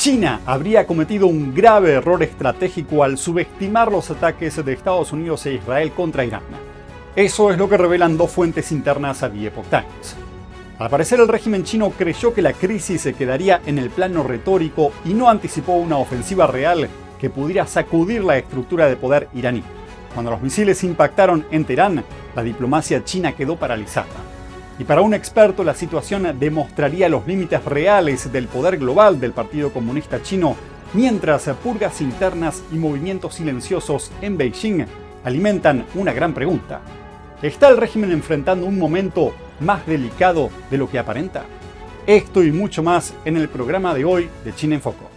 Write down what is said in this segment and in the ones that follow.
China habría cometido un grave error estratégico al subestimar los ataques de Estados Unidos e Israel contra Irán. Eso es lo que revelan dos fuentes internas a The Epoch Times. Al parecer, el régimen chino creyó que la crisis se quedaría en el plano retórico y no anticipó una ofensiva real que pudiera sacudir la estructura de poder iraní. Cuando los misiles impactaron en Teherán, la diplomacia china quedó paralizada. Y para un experto, la situación demostraría los límites reales del poder global del Partido Comunista Chino, mientras purgas internas y movimientos silenciosos en Beijing alimentan una gran pregunta. ¿Está el régimen enfrentando un momento más delicado de lo que aparenta? Esto y mucho más en el programa de hoy de China en Foco.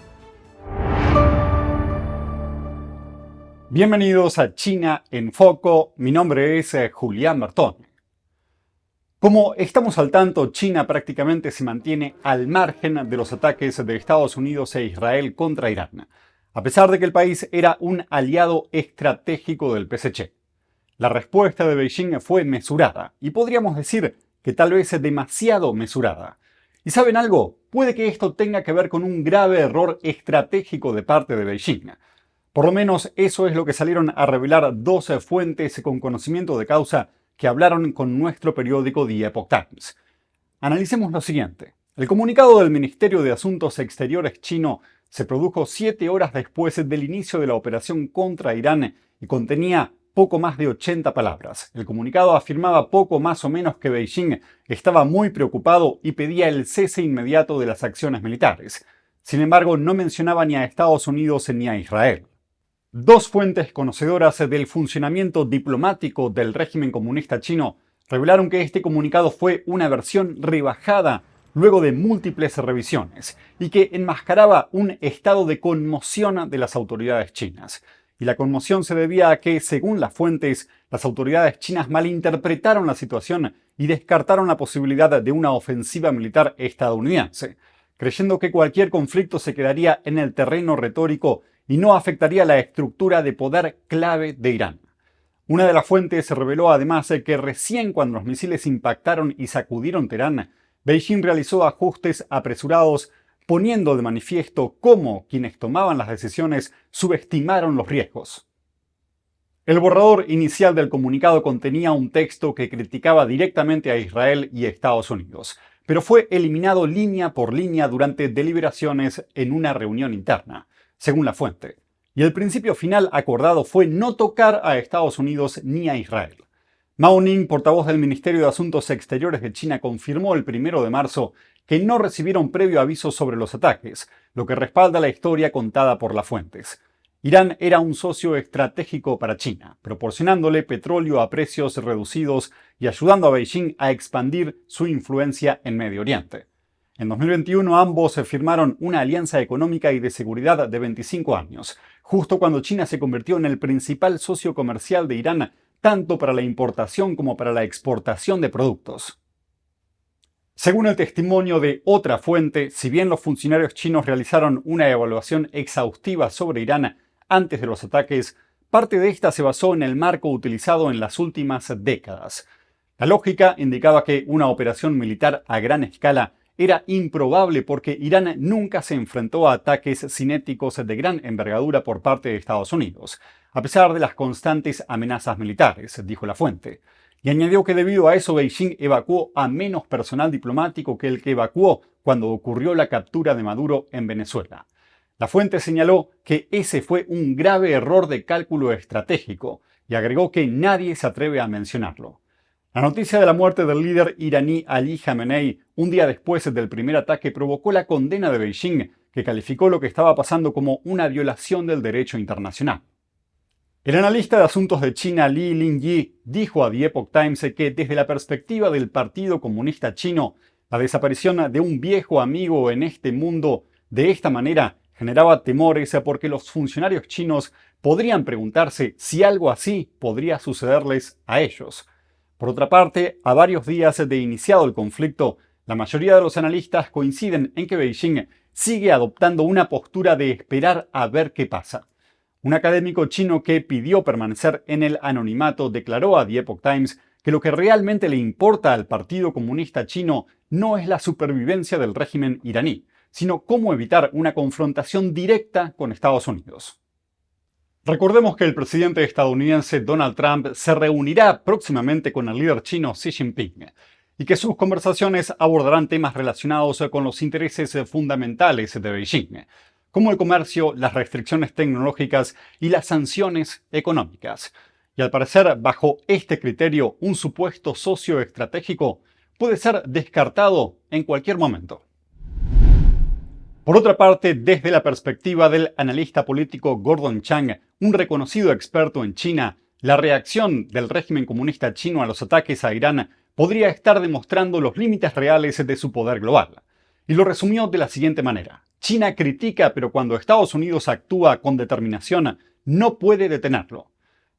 Bienvenidos a China en Foco, mi nombre es Julián Bertone. Como estamos al tanto, China prácticamente se mantiene al margen de los ataques de Estados Unidos e Israel contra Irán, a pesar de que el país era un aliado estratégico del PSC. La respuesta de Beijing fue mesurada, y podríamos decir que tal vez demasiado mesurada. ¿Y saben algo? Puede que esto tenga que ver con un grave error estratégico de parte de Beijing. Por lo menos eso es lo que salieron a revelar dos fuentes con conocimiento de causa que hablaron con nuestro periódico The Epoch Times. Analicemos lo siguiente. El comunicado del Ministerio de Asuntos Exteriores chino se produjo 7 horas después del inicio de la operación contra Irán y contenía poco más de 80 palabras. El comunicado afirmaba poco más o menos que Beijing estaba muy preocupado y pedía el cese inmediato de las acciones militares. Sin embargo, no mencionaba ni a Estados Unidos ni a Israel. Dos fuentes conocedoras del funcionamiento diplomático del régimen comunista chino revelaron que este comunicado fue una versión rebajada luego de múltiples revisiones y que enmascaraba un estado de conmoción de las autoridades chinas. Y la conmoción se debía a que, según las fuentes, las autoridades chinas malinterpretaron la situación y descartaron la posibilidad de una ofensiva militar estadounidense, creyendo que cualquier conflicto se quedaría en el terreno retórico y no afectaría la estructura de poder clave de Irán. Una de las fuentes reveló además que recién cuando los misiles impactaron y sacudieron Teherán, Beijing realizó ajustes apresurados, poniendo de manifiesto cómo quienes tomaban las decisiones subestimaron los riesgos. El borrador inicial del comunicado contenía un texto que criticaba directamente a Israel y Estados Unidos, pero fue eliminado línea por línea durante deliberaciones en una reunión interna, según la fuente, y el principio final acordado fue no tocar a Estados Unidos ni a Israel. Mao Ning, portavoz del Ministerio de Asuntos Exteriores de China, confirmó el 1 de marzo que no recibieron previo aviso sobre los ataques, lo que respalda la historia contada por las fuentes. Irán era un socio estratégico para China, proporcionándole petróleo a precios reducidos y ayudando a Beijing a expandir su influencia en Medio Oriente. En 2021 ambos firmaron una alianza económica y de seguridad de 25 años, justo cuando China se convirtió en el principal socio comercial de Irán, tanto para la importación como para la exportación de productos. Según el testimonio de otra fuente, si bien los funcionarios chinos realizaron una evaluación exhaustiva sobre Irán antes de los ataques, parte de esta se basó en el marco utilizado en las últimas décadas. La lógica indicaba que una operación militar a gran escala era improbable porque Irán nunca se enfrentó a ataques cinéticos de gran envergadura por parte de Estados Unidos, a pesar de las constantes amenazas militares, dijo la fuente. Y añadió que debido a eso Beijing evacuó a menos personal diplomático que el que evacuó cuando ocurrió la captura de Maduro en Venezuela. La fuente señaló que ese fue un grave error de cálculo estratégico y agregó que nadie se atreve a mencionarlo. La noticia de la muerte del líder iraní Ali Khamenei un día después del primer ataque provocó la condena de Beijing, que calificó lo que estaba pasando como una violación del derecho internacional. El analista de asuntos de China Li Lingyi dijo a The Epoch Times que desde la perspectiva del Partido Comunista Chino, la desaparición de un viejo amigo en este mundo de esta manera generaba temores porque los funcionarios chinos podrían preguntarse si algo así podría sucederles a ellos. Por otra parte, a varios días de iniciado el conflicto, la mayoría de los analistas coinciden en que Beijing sigue adoptando una postura de esperar a ver qué pasa. Un académico chino que pidió permanecer en el anonimato declaró a The Epoch Times que lo que realmente le importa al Partido Comunista Chino no es la supervivencia del régimen iraní, sino cómo evitar una confrontación directa con Estados Unidos. Recordemos que el presidente estadounidense Donald Trump se reunirá próximamente con el líder chino Xi Jinping y que sus conversaciones abordarán temas relacionados con los intereses fundamentales de Beijing, como el comercio, las restricciones tecnológicas y las sanciones económicas. Y al parecer, bajo este criterio, un supuesto socio estratégico puede ser descartado en cualquier momento. Por otra parte, desde la perspectiva del analista político Gordon Chang, un reconocido experto en China, la reacción del régimen comunista chino a los ataques a Irán podría estar demostrando los límites reales de su poder global. Y lo resumió de la siguiente manera: China critica, pero cuando Estados Unidos actúa con determinación, no puede detenerlo.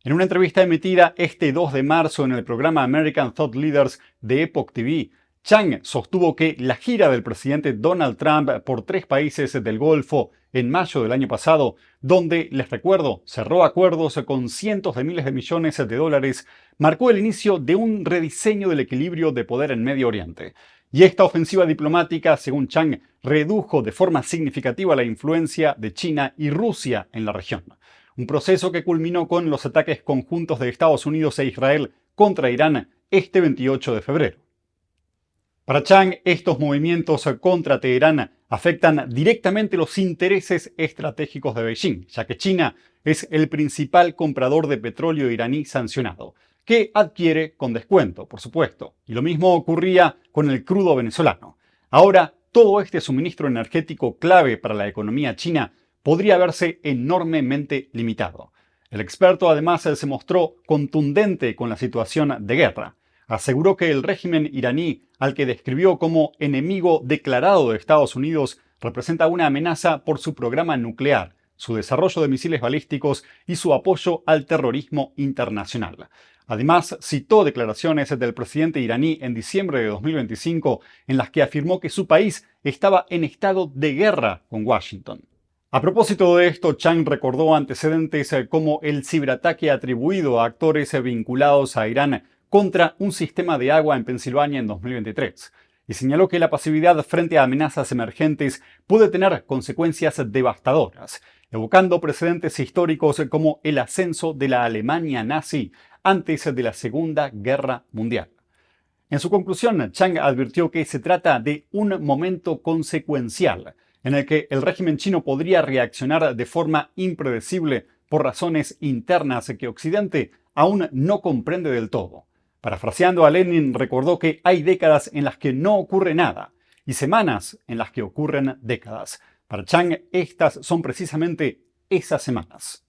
En una entrevista emitida este 2 de marzo en el programa American Thought Leaders de Epoch TV, Chang sostuvo que la gira del presidente Donald Trump por 3 países del Golfo en mayo del año pasado, donde, les recuerdo, cerró acuerdos con cientos de miles de millones de dólares, marcó el inicio de un rediseño del equilibrio de poder en Medio Oriente. Y esta ofensiva diplomática, según Chang, redujo de forma significativa la influencia de China y Rusia en la región. Un proceso que culminó con los ataques conjuntos de Estados Unidos e Israel contra Irán este 28 de febrero. Para Chang, estos movimientos contra Teherán afectan directamente los intereses estratégicos de Beijing, ya que China es el principal comprador de petróleo iraní sancionado, que adquiere con descuento, por supuesto. Y lo mismo ocurría con el crudo venezolano. Ahora, todo este suministro energético clave para la economía china podría verse enormemente limitado. El experto además se mostró contundente con la situación de guerra. Aseguró que el régimen iraní, al que describió como enemigo declarado de Estados Unidos, representa una amenaza por su programa nuclear, su desarrollo de misiles balísticos y su apoyo al terrorismo internacional. Además, citó declaraciones del presidente iraní en diciembre de 2025 en las que afirmó que su país estaba en estado de guerra con Washington. A propósito de esto, Chang recordó antecedentes como el ciberataque atribuido a actores vinculados a Irán contra un sistema de agua en Pensilvania en 2023, y señaló que la pasividad frente a amenazas emergentes puede tener consecuencias devastadoras, evocando precedentes históricos como el ascenso de la Alemania nazi antes de la Segunda Guerra Mundial. En su conclusión, Chang advirtió que se trata de un momento consecuencial, en el que el régimen chino podría reaccionar de forma impredecible por razones internas que Occidente aún no comprende del todo. Parafraseando a Lenin, recordó que hay décadas en las que no ocurre nada y semanas en las que ocurren décadas. Para Chang, estas son precisamente esas semanas.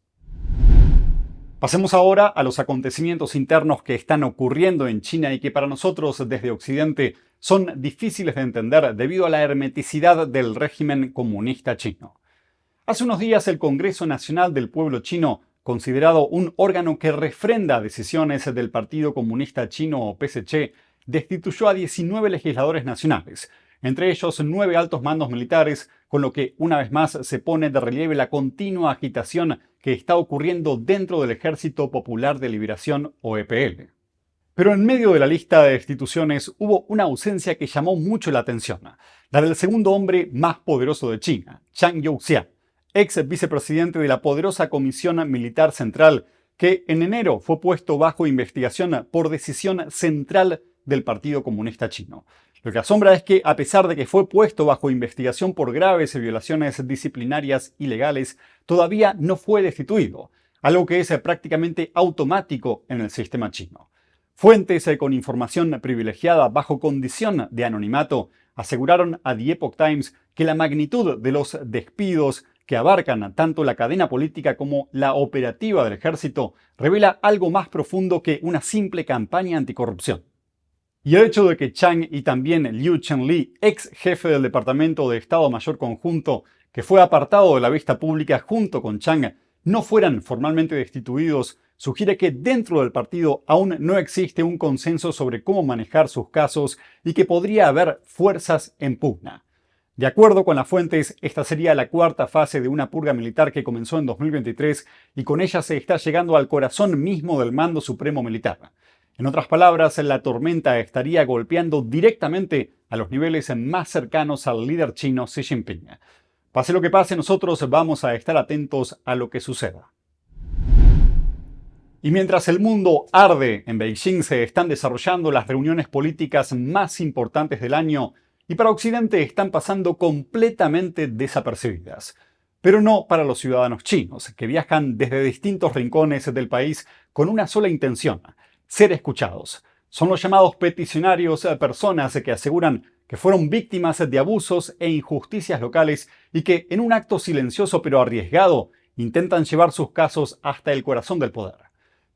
Pasemos ahora a los acontecimientos internos que están ocurriendo en China y que para nosotros desde Occidente son difíciles de entender debido a la hermeticidad del régimen comunista chino. Hace unos días el Congreso Nacional del Pueblo Chino, considerado un órgano que refrenda decisiones del Partido Comunista Chino o PSC, destituyó a 19 legisladores nacionales, entre ellos 9 altos mandos militares, con lo que una vez más se pone de relieve la continua agitación que está ocurriendo dentro del Ejército Popular de Liberación o EPL. Pero en medio de la lista de destituciones hubo una ausencia que llamó mucho la atención, la del segundo hombre más poderoso de China, Zhang Youxia, ex vicepresidente de la poderosa Comisión Militar Central, que en enero fue puesto bajo investigación por decisión central del Partido Comunista Chino. Lo que asombra es que, a pesar de que fue puesto bajo investigación por graves violaciones disciplinarias ilegales, todavía no fue destituido, algo que es prácticamente automático en el sistema chino. Fuentes con información privilegiada bajo condición de anonimato aseguraron a The Epoch Times que la magnitud de los despidos que abarcan tanto la cadena política como la operativa del ejército revela algo más profundo que una simple campaña anticorrupción. Y el hecho de que Chang y también Liu Chenli, ex jefe del Departamento de Estado Mayor Conjunto, que fue apartado de la vista pública junto con Chang, no fueran formalmente destituidos, sugiere que dentro del partido aún no existe un consenso sobre cómo manejar sus casos y que podría haber fuerzas en pugna. De acuerdo con las fuentes, esta sería la cuarta fase de una purga militar que comenzó en 2023 y con ella se está llegando al corazón mismo del mando supremo militar. En otras palabras, la tormenta estaría golpeando directamente a los niveles más cercanos al líder chino Xi Jinping. Pase lo que pase, nosotros vamos a estar atentos a lo que suceda. Y mientras el mundo arde, en Beijing se están desarrollando las reuniones políticas más importantes del año y para Occidente están pasando completamente desapercibidas. Pero no para los ciudadanos chinos, que viajan desde distintos rincones del país con una sola intención: ser escuchados. Son los llamados peticionarios, personas que aseguran que fueron víctimas de abusos e injusticias locales y que, en un acto silencioso pero arriesgado, intentan llevar sus casos hasta el corazón del poder.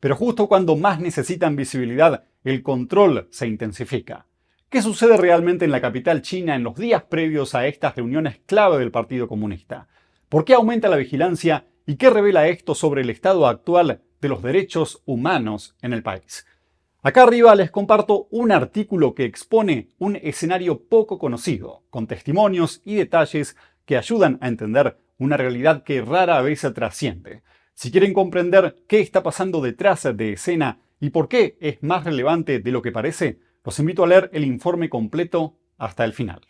Pero justo cuando más necesitan visibilidad, el control se intensifica. ¿Qué sucede realmente en la capital china en los días previos a estas reuniones clave del Partido Comunista? ¿Por qué aumenta la vigilancia y qué revela esto sobre el estado actual de los derechos humanos en el país? Acá arriba les comparto un artículo que expone un escenario poco conocido, con testimonios y detalles que ayudan a entender una realidad que rara vez trasciende. Si quieren comprender qué está pasando detrás de escena y por qué es más relevante de lo que parece, los invito a leer el informe completo hasta el final.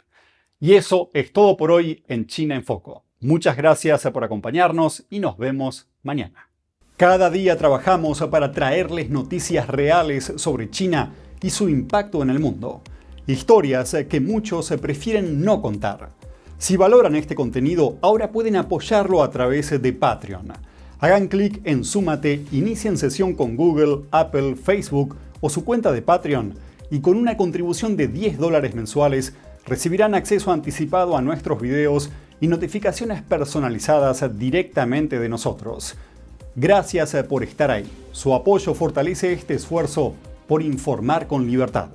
Y eso es todo por hoy en China en Foco. Muchas gracias por acompañarnos y nos vemos mañana. Cada día trabajamos para traerles noticias reales sobre China y su impacto en el mundo. Historias que muchos prefieren no contar. Si valoran este contenido, ahora pueden apoyarlo a través de Patreon. Hagan clic en Súmate, inicien sesión con Google, Apple, Facebook o su cuenta de Patreon y con una contribución de $10 mensuales recibirán acceso anticipado a nuestros videos y notificaciones personalizadas directamente de nosotros. Gracias por estar ahí. Su apoyo fortalece este esfuerzo por informar con libertad.